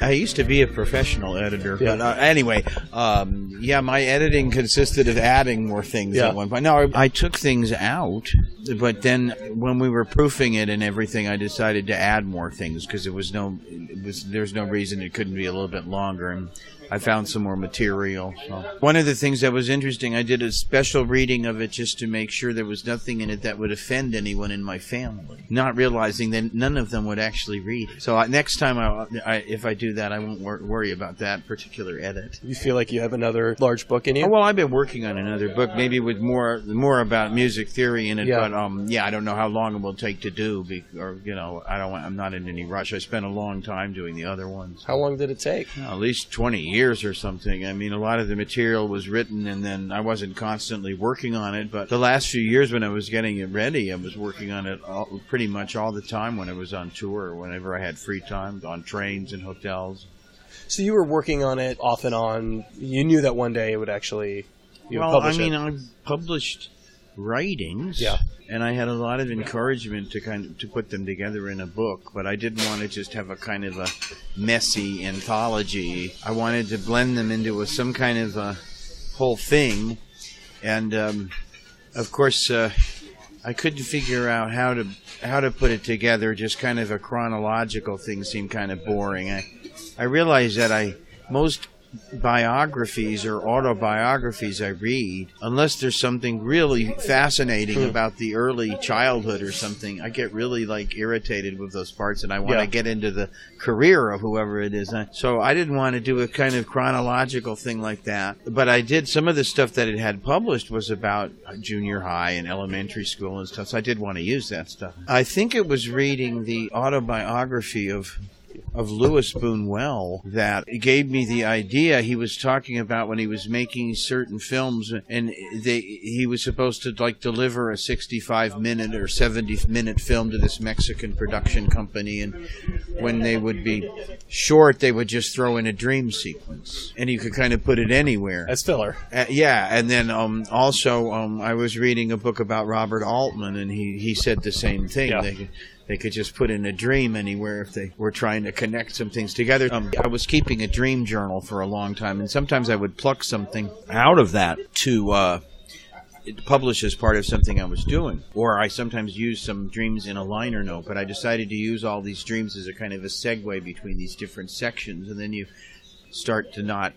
I used to be a professional editor, but anyway, my editing consisted of adding more things at one point. No, I took things out, but then when we were proofing it and everything, I decided to add more things because there's no reason it couldn't be a little bit longer, and I found some more material. So. One of the things that was interesting, I did a special reading of it just to make sure there was nothing in it that would offend anyone in my family, not realizing that none of them would actually read it. So next time, if I do that, I won't worry about that particular edit. You feel like you have another large book in you? Oh, well, I've been working on another book, maybe with more about music theory in it, but I don't know how long it will take to do, I'm not in any rush. I spent a long time doing the other ones. How long did it take? At least 20 years or something. I mean, a lot of the material was written, and then I wasn't constantly working on it, but the last few years when I was getting it ready, I was working on it pretty much all the time when I was on tour, or whenever I had free time, on trains and hotels. So you were working on it off and on. You knew that one day it would actually publish it. I published writings, and I had a lot of encouragement to put them together in a book, but I didn't want to just have a kind of a messy anthology. I wanted to blend them into some kind of a whole thing, and of course I couldn't figure out how to put it together. Just kind of a chronological thing seemed kind of boring. I realized that most biographies or autobiographies I read, unless there's something really fascinating about the early childhood or something, I get really irritated with those parts, and I want to get into the career of whoever it is. So I didn't want to do a kind of chronological thing like that, but I did. Some of the stuff that it had published was about junior high and elementary school and stuff, so I did want to use that stuff. I think it was reading the autobiography of Louis Buñuel that gave me the idea. He was talking about when he was making certain films, and he was supposed to deliver a 65-minute or 70-minute film to this Mexican production company, and when they would be short, they would just throw in a dream sequence, and you could kind of put it anywhere as filler. And then also I was reading a book about Robert Altman, and he said the same thing. They could just put in a dream anywhere if they were trying to connect some things together. I was keeping a dream journal for a long time, and sometimes I would pluck something out of that to publish as part of something I was doing. Or I sometimes used some dreams in a liner note, but I decided to use all these dreams as a kind of a segue between these different sections, and then you start to not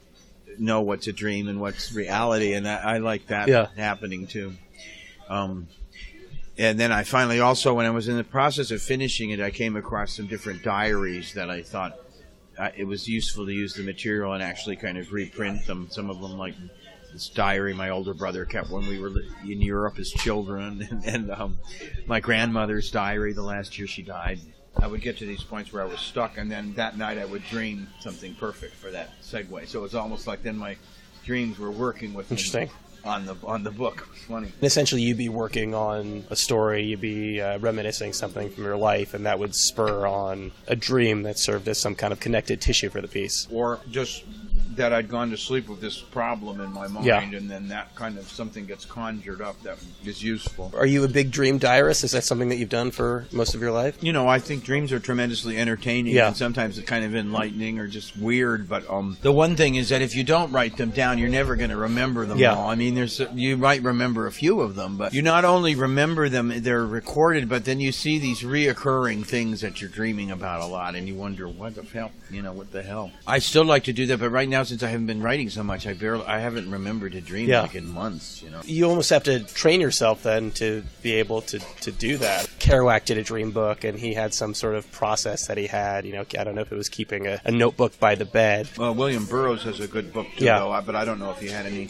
know what's a dream and what's reality, and I like that happening too. And then I finally also, when I was in the process of finishing it, I came across some different diaries that I thought it was useful to use the material and actually kind of reprint them. Some of them, like this diary my older brother kept when we were in Europe as children, and my grandmother's diary the last year she died. I would get to these points where I was stuck, and then that night I would dream something perfect for that segue. So it was almost like then my dreams were working with me. Interesting. On the book. It was funny. And essentially, you'd be working on a story, you'd be reminiscing something from your life, and that would spur on a dream that served as some kind of connected tissue for the piece. Or just that I'd gone to sleep with this problem in my mind, and then that kind of something gets conjured up that is useful. Are you a big dream diarist? Is that something that you've done for most of your life? I think dreams are tremendously entertaining, and sometimes it's kind of enlightening or just weird, but the one thing is that if you don't write them down, you're never going to remember them all. I mean, you might remember a few of them, but you not only remember them, they're recorded, but then you see these reoccurring things that you're dreaming about a lot, and you wonder, what the hell? I still like to do that, but right now, since I haven't been writing so much, I haven't remembered to dream in months, You almost have to train yourself then to be able to do that. Kerouac did a dream book, and he had some sort of process that he had, I don't know if it was keeping a notebook by the bed. Well, William Burroughs has a good book too, though, but I don't know if he had any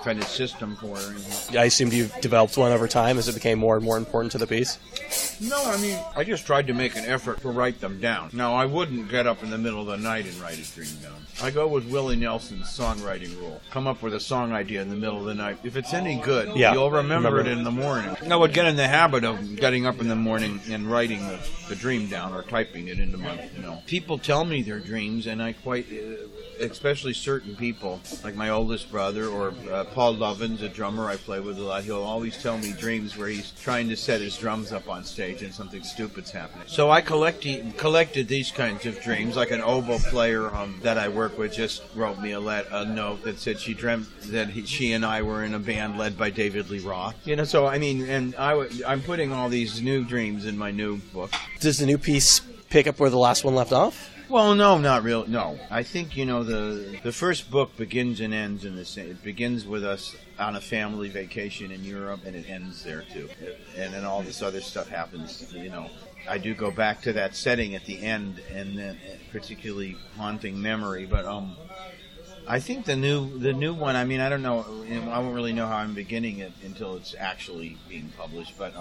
kind of system for it or anything. I assumed you've developed one over time as it became more and more important to the piece? No, I mean, I just tried to make an effort to write them down. Now, I wouldn't get up in the middle of the night and write a dream down. I go with Willie Nelson's songwriting rule. Come up with a song idea in the middle of the night. If it's any good, you'll remember it in the morning. I would get in the habit of getting up in the morning and writing the dream down or typing it into my, People tell me their dreams, and I quite, especially certain people, like my oldest brother or Paul Lovin's a drummer I play with a lot. He'll always tell me dreams where he's trying to set his drums up on stage and something stupid's happening. So I collected these kinds of dreams. Like an oboe player that I work with just wrote me a note that said she dreamt that she and I were in a band led by David Lee Roth. So I mean, and I'm putting all these new dreams in my new book. Does the new piece pick up where the last one left off? Well, no, not really. No, I think the first book begins and ends in the same. It begins with us on a family vacation in Europe, and it ends there too. And then all this other stuff happens. I do go back to that setting at the end, and then particularly haunting memory. But I think the new one. I mean, I don't know. I won't really know how I'm beginning it until it's actually being published. But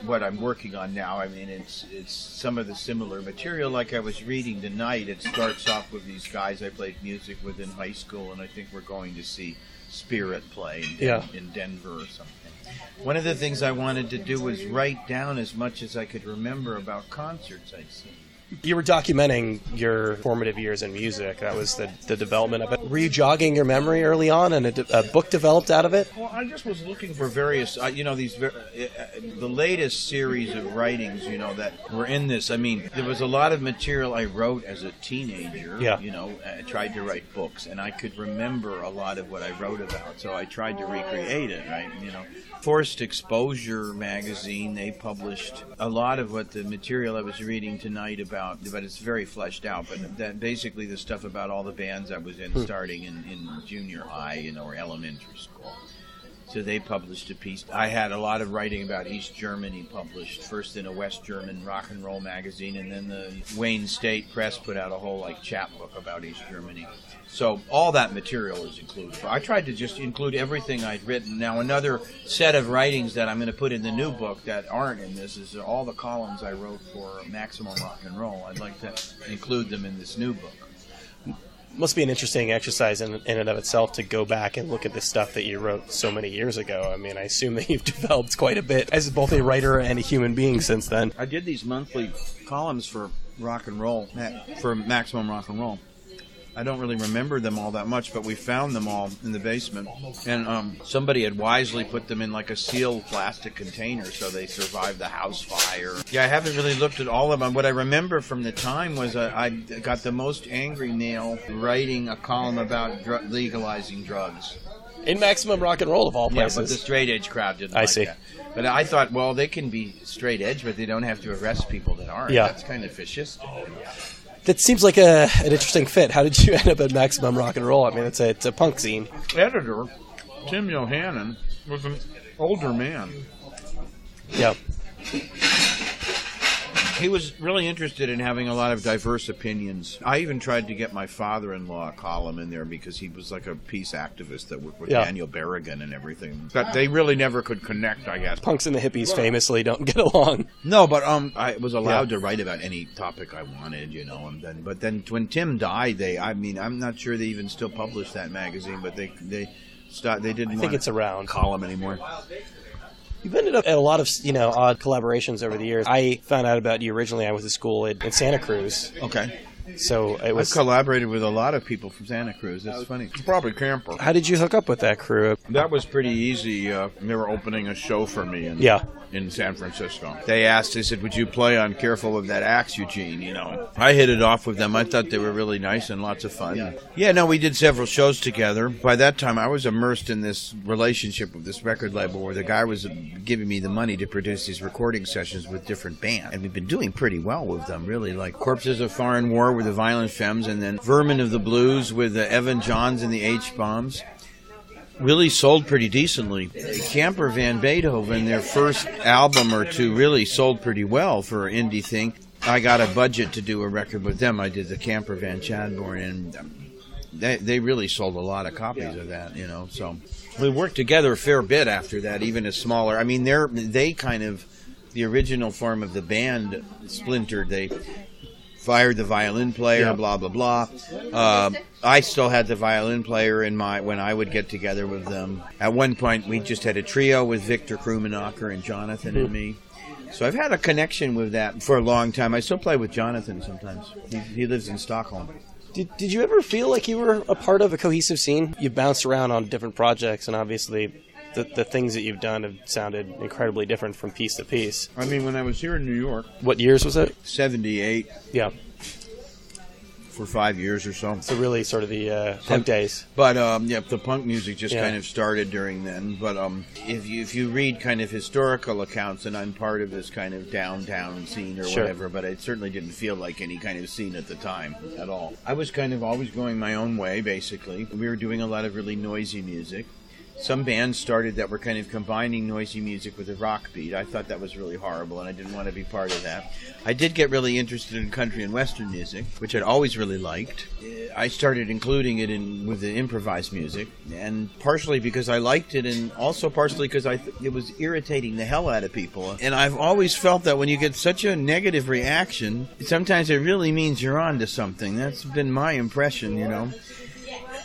what I'm working on now, I mean, it's some of the similar material. Like I was reading tonight, it starts off with these guys I played music with in high school, and I think we're going to see Spirit play in Denver or something. One of the things I wanted to do was write down as much as I could remember about concerts I'd seen. You were documenting your formative years in music. That was the development of it. Were you jogging your memory early on, and a book developed out of it? Well, I just was looking for various, the latest series of writings, that were in this. I mean, there was a lot of material I wrote as a teenager. Yeah. I tried to write books, and I could remember a lot of what I wrote about, so I tried to recreate it, right? Forced Exposure magazine, they published a lot of what the material I was reading tonight about, but it's very fleshed out. But that basically the stuff about all the bands I was in starting in junior high, or elementary school. So they published a piece. I had a lot of writing about East Germany published, first in a West German rock and roll magazine, and then the Wayne State Press put out a whole chapbook about East Germany. So all that material is included. I tried to just include everything I'd written. Now another set of writings that I'm going to put in the new book that aren't in this is all the columns I wrote for Maximum Rock and Roll. I'd like to include them in this new book. Must be an interesting exercise in and of itself to go back and look at the stuff that you wrote so many years ago. I mean, I assume that you've developed quite a bit as both a writer and a human being since then. I did these monthly columns for rock and roll, for Maximum Rock and Roll. I don't really remember them all that much, but we found them all in the basement. And somebody had wisely put them in a sealed plastic container so they survived the house fire. Yeah, I haven't really looked at all of them. What I remember from the time was I got the most angry mail writing a column about legalizing drugs. In Maximum Rock and Roll, of all places. Yeah, but the straight edge crowd didn't like that. But I thought, well, they can be straight edge, but they don't have to arrest people that aren't. Yeah. That's kind of fascist. That seems like an interesting fit. How did you end up at Maximum Rock and Roll? I mean, it's a punk scene. Editor, Tim Yohannan, was an older man. Yeah. He was really interested in having a lot of diverse opinions. I even tried to get my father-in-law a column in there because he was like a peace activist that worked with Daniel Berrigan and everything. But they really never could connect, I guess. Punks and the hippies famously don't get along. No, but I was allowed to write about any topic I wanted, But then when Tim died, I'm not sure they even still publish that magazine, but they didn't want it's around column anymore. You've ended up at a lot of, odd collaborations over the years. I found out about you originally. I was at school in Santa Cruz. Okay. So it was. I've collaborated with a lot of people from Santa Cruz. That's funny. Probably Camper. How did you hook up with that crew? That was pretty easy. They were opening a show for me in San Francisco. They said, would you play on Careful of That Axe, Eugene? I hit it off with them. I thought they were really nice and lots of fun. We did several shows together. By that time, I was immersed in this relationship with this record label where the guy was giving me the money to produce these recording sessions with different bands. And we've been doing pretty well with them, really, like Corpses of Foreign War with the Violent Femmes, and then Vermin of the Blues with the Evan Johns and the H-Bombs. Really sold pretty decently. Camper Van Beethoven, their first album or two, really sold pretty well for an indie thing. I got a budget to do a record with them. I did the Camper Van Chadbourne, and they really sold a lot of copies of that, So we worked together a fair bit after that, even a smaller. I mean, they kind of, the original form of the band splintered. They fired the violin player, blah, blah, blah. I still had the violin player when I would get together with them. At one point, we just had a trio with Victor Krummenacher and Jonathan and me. So I've had a connection with that for a long time. I still play with Jonathan sometimes. He lives in Stockholm. Did you ever feel like you were a part of a cohesive scene? You bounced around on different projects, and obviously the things that you've done have sounded incredibly different from piece to piece. I mean, when I was here in New York... What years was it? 78. Yeah. For 5 years or so. So really sort of the punk days. But, the punk music just kind of started during then. But if you read kind of historical accounts, and I'm part of this kind of downtown scene or whatever, but it certainly didn't feel like any kind of scene at the time at all. I was kind of always going my own way, basically. We were doing a lot of really noisy music. Some bands started that were kind of combining noisy music with a rock beat. I thought that was really horrible, and I didn't want to be part of that. I did get really interested in country and western music, which I'd always really liked. I started including it with the improvised music, and partially because I liked it, and also partially because it was irritating the hell out of people. And I've always felt that when you get such a negative reaction, sometimes it really means you're on to something. That's been my impression, you know.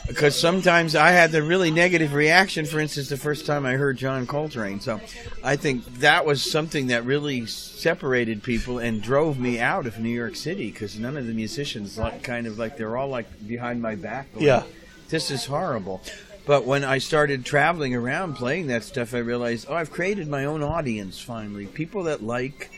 Because sometimes I had the really negative reaction, for instance, the first time I heard John Coltrane. So I think that was something that really separated people and drove me out of New York City, because none of the musicians they're all like behind my back going, this is horrible. But when I started traveling around playing that stuff, I realized, I've created my own audience finally. People that like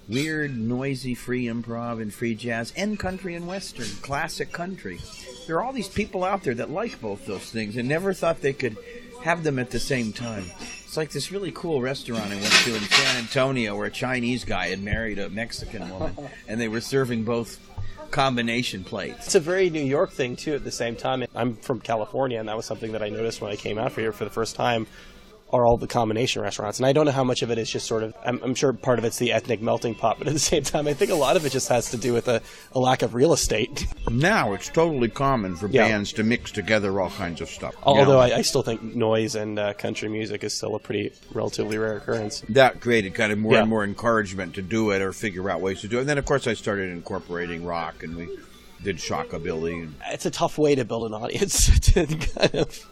weird, noisy, free improv and free jazz and country and western, classic country. There are all these people out there that like both those things and never thought they could have them at the same time. It's like this really cool restaurant I went to in San Antonio where a Chinese guy had married a Mexican woman, and they were serving both combination plates. It's a very New York thing, too, at the same time. I'm from California, and that was something that I noticed when I came out here for the first time, are all the combination restaurants. And I don't know how much of it is just sort of, I'm sure part of it's the ethnic melting pot, but at the same time, I think a lot of it just has to do with a lack of real estate. Now it's totally common for bands to mix together all kinds of stuff. Although I still think noise and country music is still a pretty relatively rare occurrence. That created kind of more and more encouragement to do it or figure out ways to do it. And then, of course, I started incorporating rock, and we did shockabilly. It's a tough way to build an audience to kind of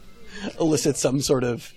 elicit some sort of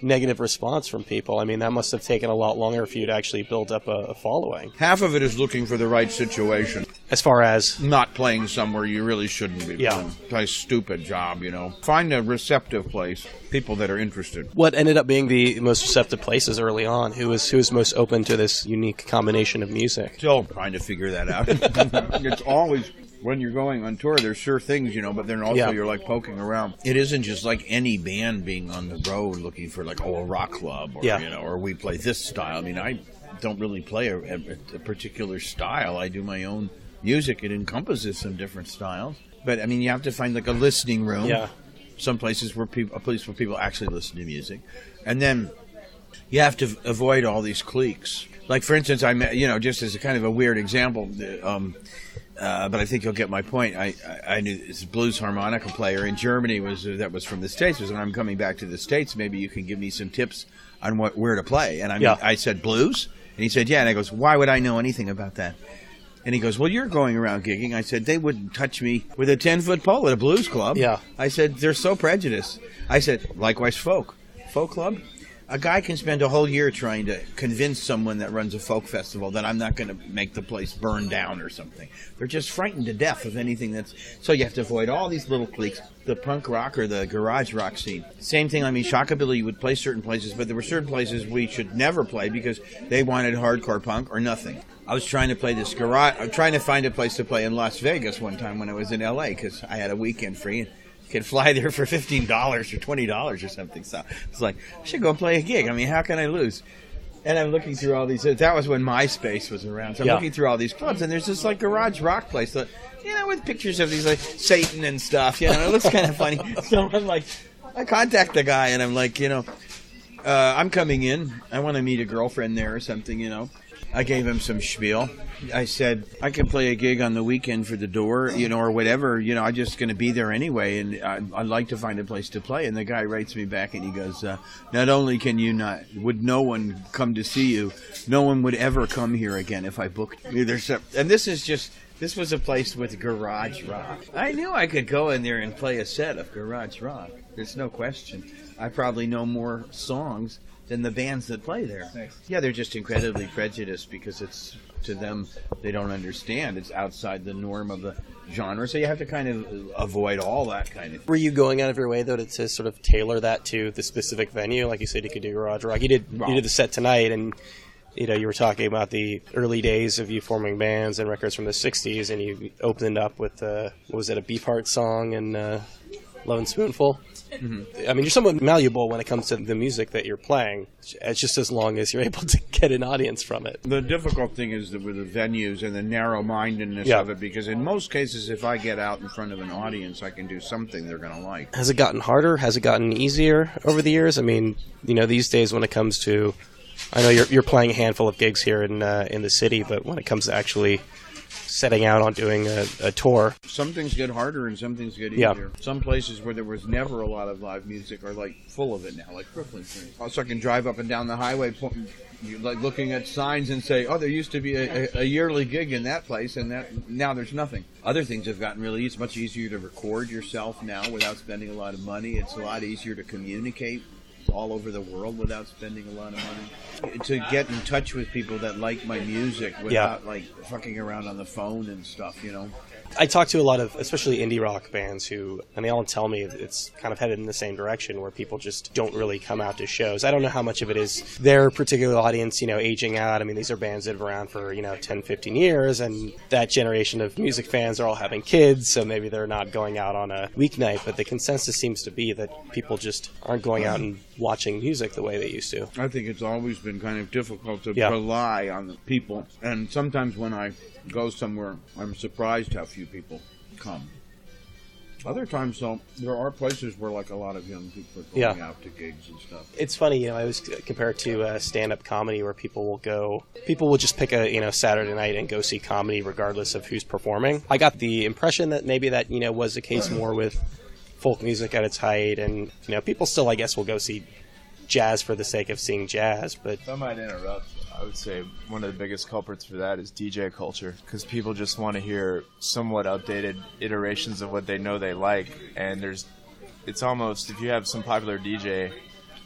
negative response from people. I mean, that must have taken a lot longer for you to actually build up a following. Half of it is looking for the right situation. As far as? Not playing somewhere you really shouldn't be playing. Play a stupid job, you know. Find a receptive place, people that are interested. What ended up being the most receptive places early on? Who was most open to this unique combination of music? Still trying to figure that out. It's always... When you're going on tour, there's sure things, you know, but then also you're like poking around. It isn't just like any band being on the road looking for like, a rock club or, you know, or we play this style. I mean, I don't really play a particular style. I do my own music. It encompasses some different styles. But, I mean, you have to find like a listening room. Yeah. Some places where a place where people actually listen to music. And then you have to avoid all these cliques. Like, for instance, just as a kind of a weird example, but I think you'll get my point. I knew this blues harmonica player in Germany that was from the States. Was when I'm coming back to the States, maybe you can give me some tips on where to play. And I said blues, and he said and I goes, why would I know anything about that? And he goes, well, you're going around gigging. I said, they wouldn't touch me with a 10-foot pole at a blues club. Yeah. I said, they're so prejudiced. I said, likewise folk club. A guy can spend a whole year trying to convince someone that runs a folk festival that I'm not going to make the place burn down or something. They're just frightened to death of anything that's... So you have to avoid all these little cliques. The punk rock or the garage rock scene. Same thing, I mean, shockabilly, you would play certain places, but there were certain places we should never play because they wanted hardcore punk or nothing. I was trying to play this garage... I'm trying to find a place to play in Las Vegas one time when I was in L.A. because I had a weekend free and could fly there for $15 or $20 or something. So it's like, I should go play a gig. I mean, how can I lose? And I'm looking through all these. That was when MySpace was around. So I'm looking through all these clubs, and there's this like garage rock place that, with pictures of these like Satan and stuff. It looks kind of funny. So I'm like, I contact the guy, and I'm like, I'm coming in. I want to meet a girlfriend there or something. I gave him some spiel. I said, I can play a gig on the weekend for the door, or whatever. I'm just going to be there anyway, and I'd like to find a place to play. And the guy writes me back, and he goes, not only would no one come to see you, no one would ever come here again if I booked you. And this was a place with garage rock. I knew I could go in there and play a set of garage rock. There's no question. I probably know more songs than the bands that play there. Yeah, they're just incredibly prejudiced because it's, to them, they don't understand. It's outside the norm of the genre, so you have to kind of avoid all that kind of. Were you going out of your way, though, to sort of tailor that to the specific venue? Like you said, you could do Garage Rock. You did the set tonight, and you were talking about the early days of you forming bands and records from the 60s, and you opened up with, what was it, a Beefheart song and Love and Spoonful? Mm-hmm. I mean, you're somewhat malleable when it comes to the music that you're playing. It's just as long as you're able to get an audience from it. The difficult thing is with the venues and the narrow-mindedness of it, because in most cases, if I get out in front of an audience, I can do something they're going to like. Has it gotten harder? Has it gotten easier over the years? I mean, these days when it comes to, I know you're playing a handful of gigs here in the city, but when it comes to actually setting out on doing a tour, some things get harder and some things get easier. Some places where there was never a lot of live music are like full of it now, like Brooklyn. Also, I can drive up and down the highway, like looking at signs and say, "Oh, there used to be a yearly gig in that place, and that now there's nothing." Other things have gotten really. It's much easier to record yourself now without spending a lot of money. It's a lot easier to communicate all over the world without spending a lot of money. To get in touch with people that like my music without like fucking around on the phone and stuff, I talk to a lot of, especially indie rock bands and they all tell me it's kind of headed in the same direction where people just don't really come out to shows. I don't know how much of it is their particular audience, aging out. I mean, these are bands that have been around for, 10, 15 years, and that generation of music fans are all having kids, so maybe they're not going out on a weeknight, but the consensus seems to be that people just aren't going out and watching music the way they used to. I think it's always been kind of difficult to rely on the people, and sometimes when I go somewhere, I'm surprised how few people come. Other times, though, there are places where like a lot of young people are going out to gigs and stuff. It's funny, I always compare it to stand-up comedy where people will just pick a Saturday night and go see comedy regardless of who's performing. I got the impression that maybe that was the case more with folk music at its height, and people still, I guess, will go see jazz for the sake of seeing jazz. But if I might interrupt, I would say one of the biggest culprits for that is DJ culture, because people just want to hear somewhat updated iterations of what they know they like, and it's almost, if you have some popular DJ,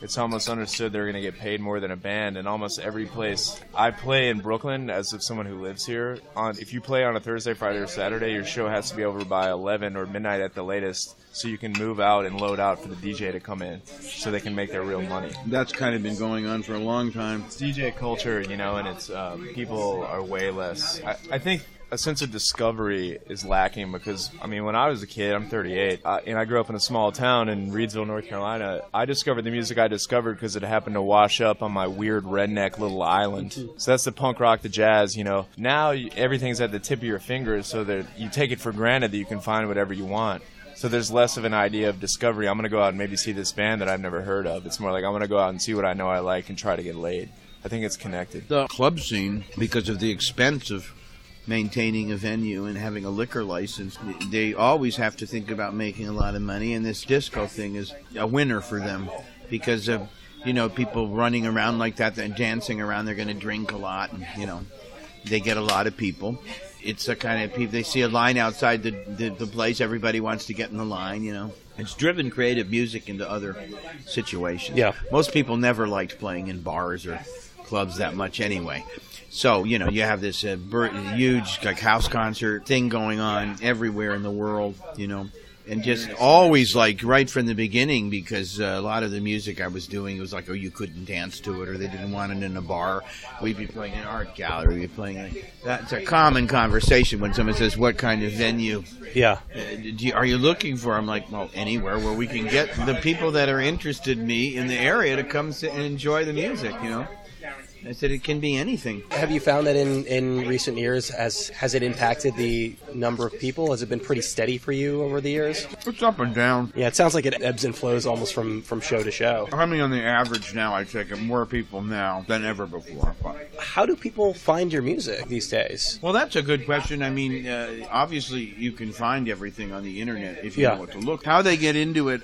it's almost understood they're going to get paid more than a band. And almost every place I play in Brooklyn, as of someone who lives here, if you play on a Thursday, Friday, or Saturday, your show has to be over by 11 or midnight at the latest, so you can move out and load out for the DJ to come in, so they can make their real money. That's kind of been going on for a long time. It's DJ culture, and it's people are way less. I think a sense of discovery is lacking because, when I was a kid, I'm 38, and I grew up in a small town in Reidsville, North Carolina. I discovered the music I discovered because it happened to wash up on my weird redneck little island. So that's the punk rock, the jazz, Now everything's at the tip of your fingers, so that you take it for granted that you can find whatever you want. So there's less of an idea of discovery. I'm going to go out and maybe see this band that I've never heard of. It's more like I'm going to go out and see what I know I like and try to get laid. I think it's connected. The club scene, because of the expense of maintaining a venue and having a liquor license, they always have to think about making a lot of money, and this disco thing is a winner for them because of people running around like that and dancing around. They're going to drink a lot, and they get a lot of people. It's a kind of people, they see a line outside the place, everybody wants to get in the line. It's driven creative music into other situations. Most people never liked playing in bars or clubs that much anyway. So, you have this huge house concert thing going on everywhere in the world, and just always right from the beginning, because a lot of the music I was doing, it was like, you couldn't dance to it, or they didn't want it in a bar. We'd be playing in an art gallery. We'd be playing. That's a common conversation when someone says, "What kind of venue are you looking for?" I'm like, well, anywhere where we can get the people that are interested in me in the area to come sit and enjoy the music, I said it can be anything. Have you found that in recent years, has it impacted the number of people? Has it been pretty steady for you over the years? It's up and down. Yeah, it sounds like it ebbs and flows almost from show to show. On the average now, I take more people now than ever before. How do people find your music these days? Well, that's a good question. Obviously, you can find everything on the internet if you know what to look. How they get into it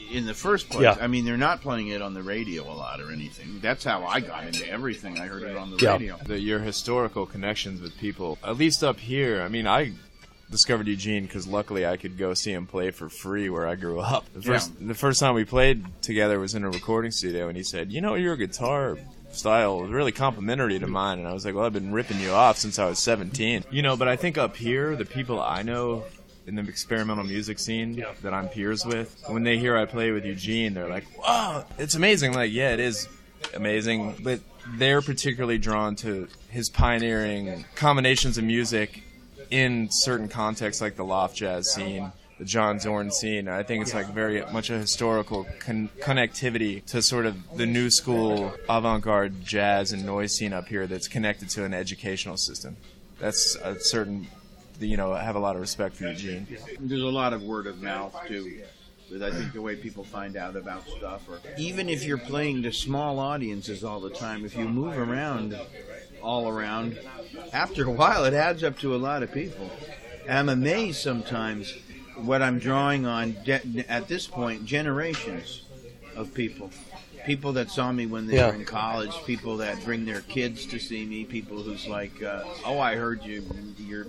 in the first place, they're not playing it on the radio a lot or anything. That's how I got into everything. I heard it on the radio. Your historical connections with people, at least up here, discovered Eugene because luckily I could go see him play for free where I grew up. The first time we played together was in a recording studio, and he said, "You know, your guitar style is really complimentary to mine." And I was like, "Well, I've been ripping you off since I was 17." You know, but I think up here, the people I know in the experimental music scene that I'm peers with, when they hear I play with Eugene, they're like, "Wow, it's amazing." I'm like, yeah, it is amazing, but they're particularly drawn to his pioneering combinations of music in certain contexts, like the loft jazz scene, the John Zorn scene. I think it's like very much a historical connectivity to sort of the new school avant-garde jazz and noise scene up here that's connected to an educational system. That's a certain, you know, I have a lot of respect for Eugene. There's a lot of word of mouth too, with I think the way people find out about stuff, or even if you're playing to small audiences all the time, if you move around all around, after a while it adds up to a lot of people. And I'm amazed sometimes what I'm drawing on at this point, generations of people. People that saw me when they were in college, people that bring their kids to see me, people who's like, oh, I heard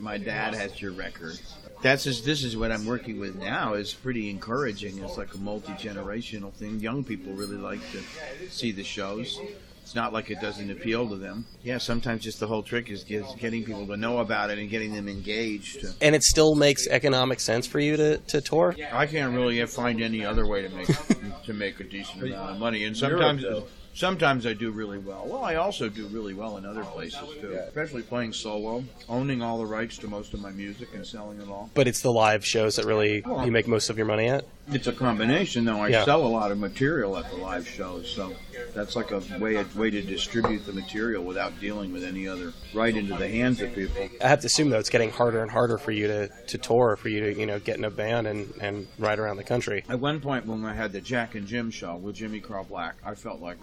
my dad has your record. This is what I'm working with now. Is pretty encouraging. It's like a multi-generational thing. Young people really like to see the shows. It's not like it doesn't appeal to them. Yeah, sometimes just the whole trick is getting people to know about it and getting them engaged. And it still makes economic sense for you to tour? I can't really find any other way to make a decent amount of money. And sometimes I do really well. Well, I also do really well in other places, too. Especially playing solo, owning all the rights to most of my music and selling it all. But it's the live shows that really you make most of your money at? It's a combination, though. I sell a lot of material at the live shows, so that's like a way to distribute the material without dealing with any other right into the hands of people. I have to assume, though, it's getting harder and harder for you to tour, for you to get in a band and ride around the country. At one point when I had the Jack and Jim show with Jimmy Carl Black, I felt like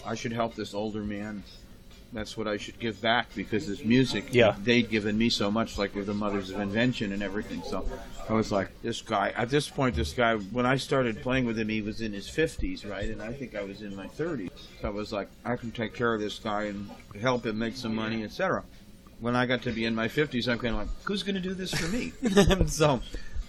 I should help this older man. That's what I should give back, because this music, they'd given me so much, like with the Mothers of Invention and everything. So I was like, this guy, when I started playing with him, he was in his 50s, right? And I think I was in my 30s. So I was like, I can take care of this guy and help him make some money, etc. When I got to be in my 50s, I'm kind of like, who's going to do this for me?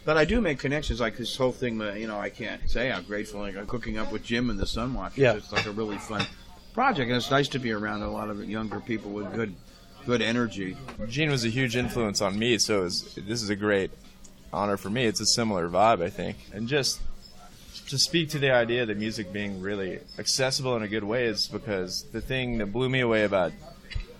But I do make connections, like this whole thing, I can't say how grateful I'm cooking up with Jim and the Sunwatchers. Yeah. It's like a really fun project, and it's nice to be around a lot of younger people with good energy. Gene was a huge influence on me, so this is a great honor for me. It's a similar vibe, I think. And just to speak to the idea of music being really accessible in a good way is because the thing that blew me away about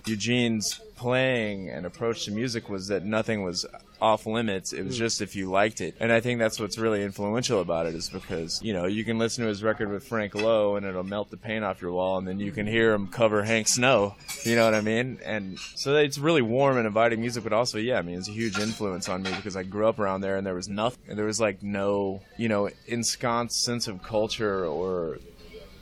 Eugene's playing and approach to music was that nothing was off limits. It was just if you liked it. And I think that's what's really influential about it, is because, you can listen to his record with Frank Lowe and it'll melt the paint off your wall, and then you can hear him cover Hank Snow. You know what I mean? And so it's really warm and inviting music, but also, it's a huge influence on me because I grew up around there and there was nothing. And there was like no, ensconced sense of culture or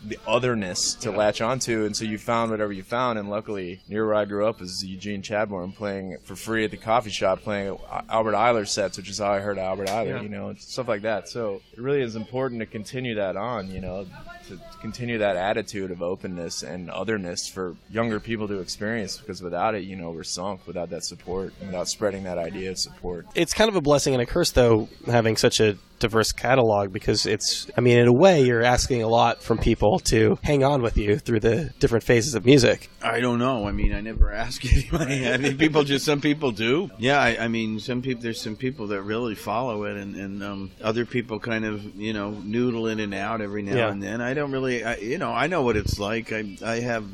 the otherness to latch onto, and so you found whatever you found. And luckily, near where I grew up was Eugene Chadbourne playing for free at the coffee shop, playing Albert Ayler sets, which is how I heard Albert Ayler, stuff like that. So it really is important to continue that on, to continue that attitude of openness and otherness for younger people to experience, because without it, we're sunk, without that support, without spreading that idea of support. It's kind of a blessing and a curse, though, having such a diverse catalog, because in a way, you're asking a lot from people to hang on with you through the different phases of music. I don't know. I never ask anybody. Some people do. Yeah, there's some people that really follow it, and other people kind of, noodle in and out every now and then. I don't really, I know what it's like. I have,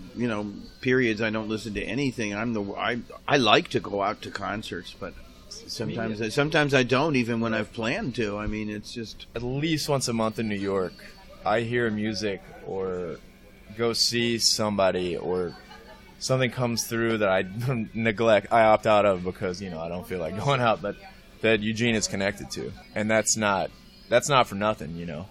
periods I don't listen to anything. I like to go out to concerts, but sometimes I don't, even when I've planned to. It's just at least once a month in New York, I hear music or go see somebody, or something comes through that I I opt out of because I don't feel like going out, but that Eugene is connected to, and that's not for nothing,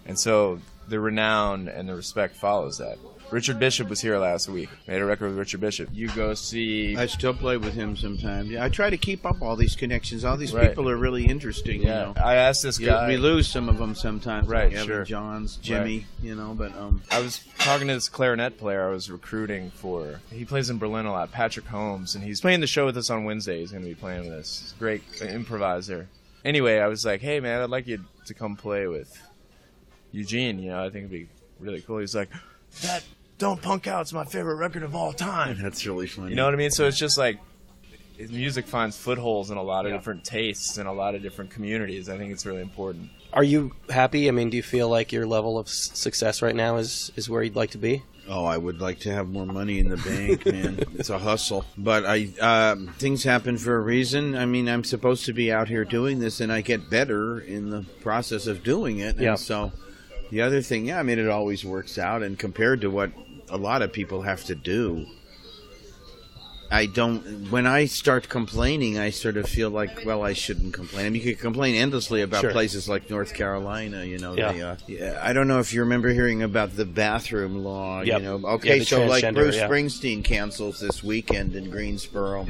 and so the renown and the respect follows that. Richard Bishop was here last week. Made a record with Richard Bishop. You go see... I still play with him sometimes. Yeah, I try to keep up all these connections. All these Right. people are really interesting, Yeah. you know. I asked this guy... We lose some of them sometimes, Right, like sure. Evan Johns, Jimmy, Right. you know, but... I was talking to this clarinet player I was recruiting for. He plays in Berlin a lot, Patrick Holmes, and he's playing the show with us on Wednesday. He's going to be playing with us. He's a great improviser. Anyway, I was like, hey, man, I'd like you to come play with Eugene. You know, I think it'd be really cool. He's like, that Don't Punk Out's my favorite record of all time. That's really funny. You know what I mean? So it's just like his music finds footholds in a lot of different tastes and a lot of different communities. I think it's really important. Are you happy? I mean, do you feel like your level of success right now is where you'd like to be? Oh, I would like to have more money in the bank, man. It's a hustle. But things happen for a reason. I mean, I'm supposed to be out here doing this, and I get better in the process of doing it. Yeah. And so the other thing, I mean, it always works out. And compared to what a lot of people have to do, when I start complaining, I sort of feel like, well, I shouldn't complain. I mean, you could complain endlessly about Sure. places like North Carolina, you know. Yeah. I don't know if you remember hearing about the bathroom law, Yep. you know. Yeah, Okay, the so like transgender, Bruce yeah. Springsteen cancels this weekend in Greensboro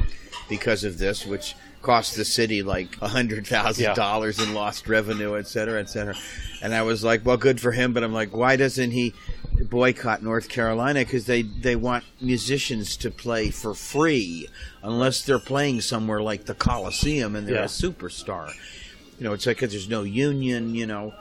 because of this, which cost the city like $100,000 in lost revenue, et cetera, et cetera. And I was like, well, good for him, but I'm like, why doesn't he boycott North Carolina? Because they want musicians to play for free unless they're playing somewhere like the Coliseum and they're a superstar. You know, it's like 'cause there's no union, you know.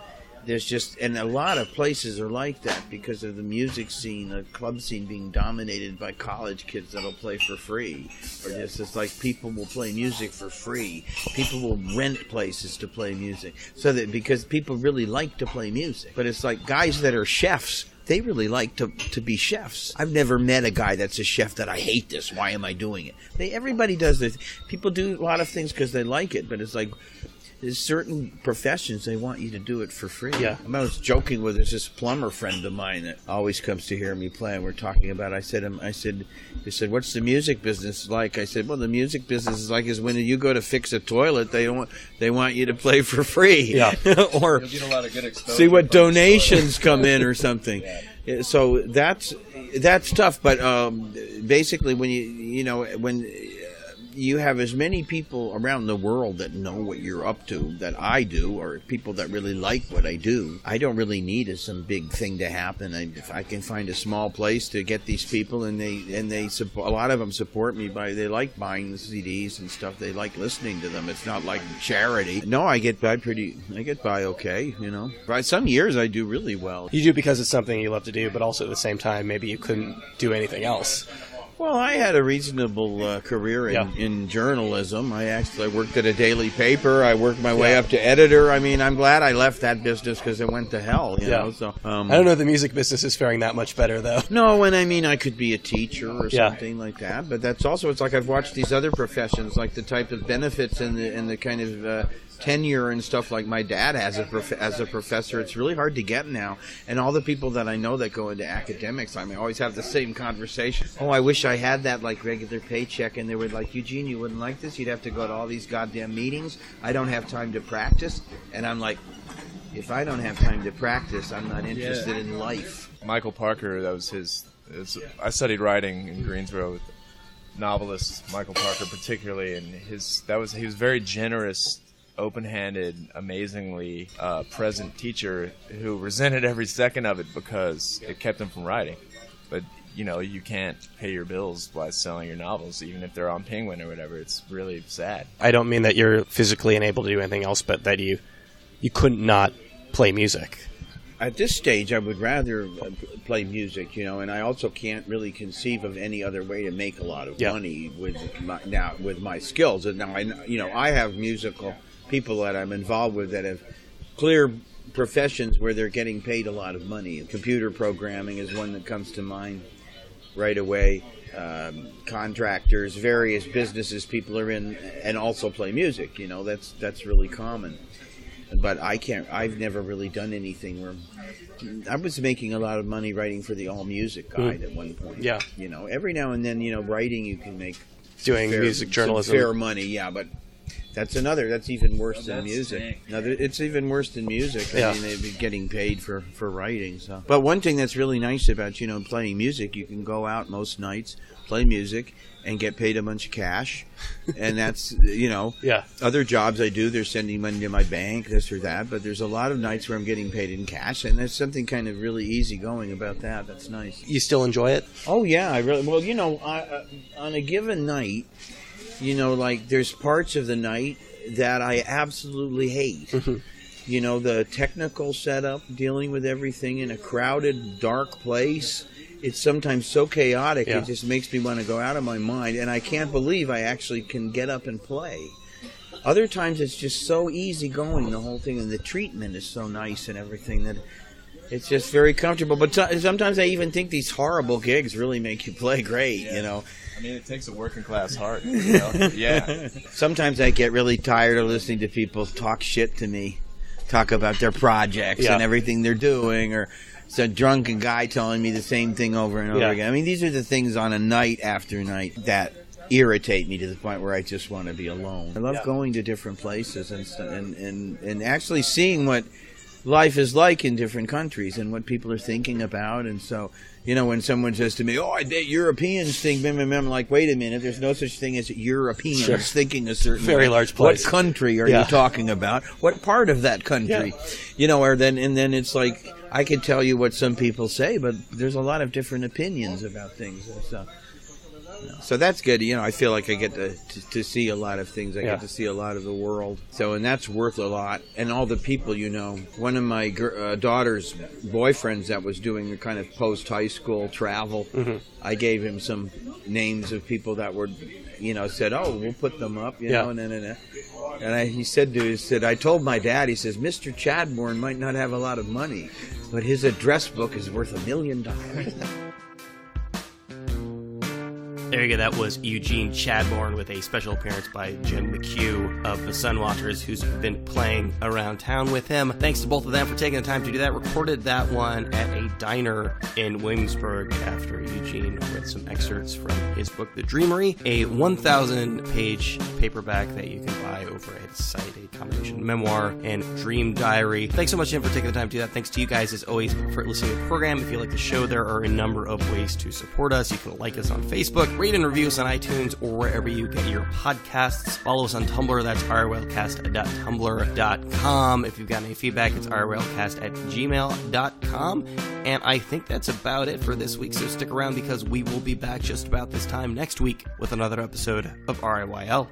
There's just, and a lot of places are like that because of the music scene, the club scene being dominated by college kids that'll play for free. Or just, it's like people will play music for free. People will rent places to play music. So that, because people really like to play music. But it's like guys that are chefs, they really like to be chefs. I've never met a guy that's a chef that I hate this. Why am I doing it? Everybody does this. People do a lot of things because they like it, but it's like, there's certain professions they want you to do it for free. Yeah. I was joking with this plumber friend of mine that always comes to hear me play, and we're talking about. He said, "What's the music business like?" I said, "Well, the music business is when you go to fix a toilet, they want you to play for free, Yeah. or You'll get a lot of good exposure see what from donations come in or something." Yeah. So that's tough. But basically, when you have as many people around the world that know what you're up to that I do, or people that really like what I do, I don't really need some big thing to happen. If I can find a small place to get these people, and they support, a lot of them support me they like buying the CDs and stuff. They like listening to them. It's not like charity. No, I get by okay, you know. By some years I do really well. You do because it's something you love to do, but also at the same time, maybe you couldn't do anything else. Well, I had a reasonable career in journalism. I worked at a daily paper. I worked my way up to editor. I mean, I'm glad I left that business because it went to hell, you know. So I don't know if the music business is faring that much better, though. No, and I mean, I could be a teacher or something like that. But that's also, it's like I've watched these other professions, like the type of benefits and the kind of tenure and stuff like my dad has as a professor. It's really hard to get now. And all the people that I know that go into academics, I mean, I always have the same conversation. Oh, I wish I had that like regular paycheck. And they were like, Eugene, you wouldn't like this. You'd have to go to all these goddamn meetings. I don't have time to practice. And I'm like, if I don't have time to practice, I'm not interested in life. Michael Parker, that was I studied writing in Greensboro with novelist Michael Parker particularly, and he was very generous, open-handed, amazingly present teacher who resented every second of it because it kept him from writing. But, you know, you can't pay your bills by selling your novels, even if they're on Penguin or whatever. It's really sad. I don't mean that you're physically unable to do anything else, but that you couldn't not play music. At this stage, I would rather play music, you know, and I also can't really conceive of any other way to make a lot of money with my skills. And now I have musical people that I'm involved with that have clear professions where they're getting paid a lot of money. Computer programming is one that comes to mind right away. Contractors, various businesses people are in, and also play music. You know, that's really common. But I've never really done anything where I was making a lot of money writing for the All Music Guide at one point. Yeah. You know, every now and then, you know, writing you can make Doing music journalism. fair money, yeah, but That's even worse than music. No, it's even worse than music. Yeah. I mean, they've been getting paid for writing. So, but one thing that's really nice about playing music, you can go out most nights, play music, and get paid a bunch of cash. And that's other jobs I do, they're sending money to my bank, this or that. But there's a lot of nights where I'm getting paid in cash, and there's something kind of really easygoing about that. That's nice. You still enjoy it? Oh yeah, I really. Well, on a given night. Like there's parts of the night that I absolutely hate. Mm-hmm. The technical setup, dealing with everything in a crowded, dark place. It's sometimes so chaotic, It just makes me want to go out of my mind. And I can't believe I actually can get up and play. Other times it's just so easy going, the whole thing. And the treatment is so nice and everything that it's just very comfortable. But sometimes I even think these horrible gigs really make you play great, I mean, it takes a working class heart, Yeah. Sometimes I get really tired of listening to people talk shit to me, talk about their projects and everything they're doing, or some drunken guy telling me the same thing over and over again. I mean, these are the things on a night after night that irritate me to the point where I just want to be alone. I love going to different places and actually seeing what life is like in different countries and what people are thinking about. And so, when someone says to me, Europeans think, I'm like, wait a minute, there's no such thing as Europeans thinking a certain very way. Large place. What country are you talking about? What part of that country? Then it's like, I could tell you what some people say, but there's a lot of different opinions about things. So that's good. I feel like I get to see a lot of things. I get to see a lot of the world. And that's worth a lot. And all the people, One of my daughter's boyfriends that was doing the kind of post-high school travel, I gave him some names of people that were, said, we'll put them up, And he said, I told my dad, he says, Mr. Chadbourne might not have a lot of money, but his address book is worth $1 million. There you go. That was Eugene Chadbourne with a special appearance by Jim McHugh of the Sunwatchers, who's been playing around town with him. Thanks to both of them for taking the time to do that. Recorded that one at a diner in Williamsburg after Eugene read some excerpts from his book, The Dreamory, a 1,000-page paperback that you can buy over at his site, a combination memoir and dream diary. Thanks so much, Jim, for taking the time to do that. Thanks to you guys, as always, for listening to the program. If you like the show, there are a number of ways to support us. You can like us on Facebook, rate and review us on iTunes or wherever you get your podcasts. Follow us on Tumblr. That's irwellcast.tumblr.com. If you've got any feedback, it's irwellcast@gmail.com. And I think that's about it for this week, so stick around because we will be back just about this time next week with another episode of RIYL.